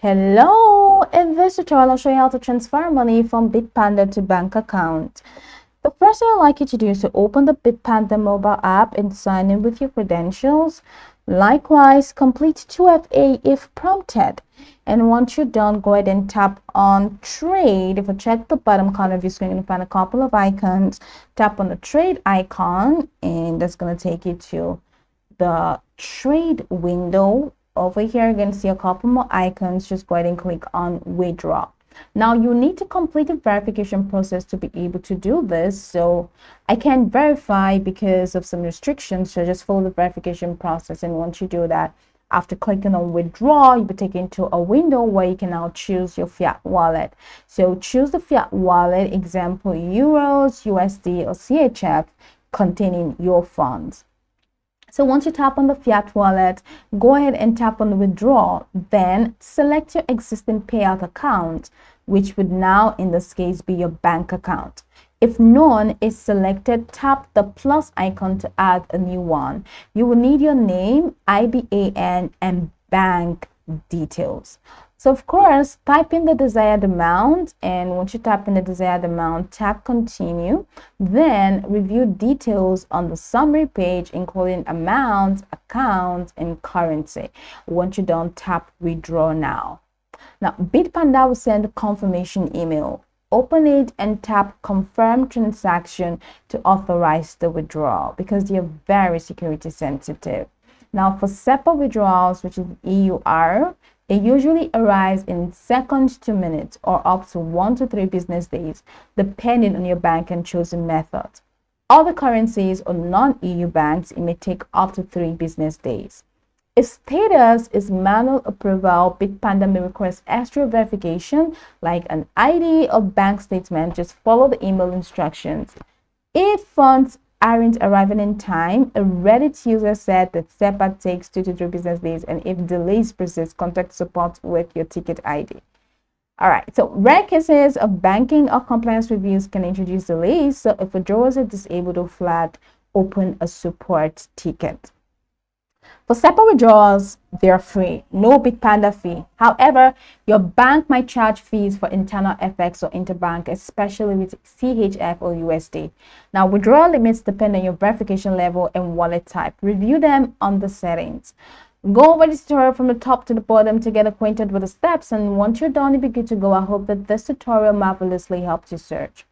Hello! In this tutorial, I'll show you how to transfer money from Bitpanda to bank account. The first thing I'd like you to do is to open the Bitpanda mobile app and sign in with your credentials. Likewise, complete 2FA if prompted. And once you're done, go ahead and tap on Trade. If you check the bottom corner of your screen, you're going to find a couple of icons. Tap on the Trade icon, and that's going to take you to the Trade window. Over here, you're going to see a couple more icons. Just go ahead and click on Withdraw. Now, you need to complete the verification process to be able to do this. So I can't verify because of some restrictions. So just follow the verification process. And once you do that, after clicking on Withdraw, you'll be taken to a window where you can now choose your fiat wallet. So choose the fiat wallet, example, Euros, USD, or CHF containing your funds. So once you tap on the fiat wallet, go ahead and tap on the withdraw, then select your existing payout account, which would now in this case be your bank account. If none is selected, tap the plus icon to add a new one. You will need your name, IBAN, and bank details. So of course, type in the desired amount, and once you type in the desired amount, tap continue. Then review details on the summary page, including amount, account, and currency. Once you're done, tap withdraw now. Now, Bitpanda will send a confirmation email. Open it and tap confirm transaction to authorize the withdrawal because they are very security sensitive. Now, for SEPA withdrawals, which is EUR, it usually arrives in seconds to minutes or up to 1 to 3 business days, depending on your bank and chosen method. Other currencies or non-EU banks, it may take up to 3 business days. If status is manual approval, Bitpanda may request extra verification like an ID or bank statement. Just follow the email instructions. If funds aren't arriving in time, a Reddit user said that SEPA takes 2 to 3 business days, and if delays persist, contact support with your ticket ID. All right, so rare cases of banking or compliance reviews can introduce delays. So if withdrawals are disabled or flagged, open a support ticket. For SEPA withdrawals, they're free, no Bitpanda fee. However, your bank might charge fees for internal FX or interbank, especially with CHF or USD. Now, withdrawal limits depend on your verification level and wallet type. Review them on the settings. Go over this tutorial from the top to the bottom to get acquainted with the steps, and once you're done, you'll be good to go. I hope that this tutorial marvelously helped you search.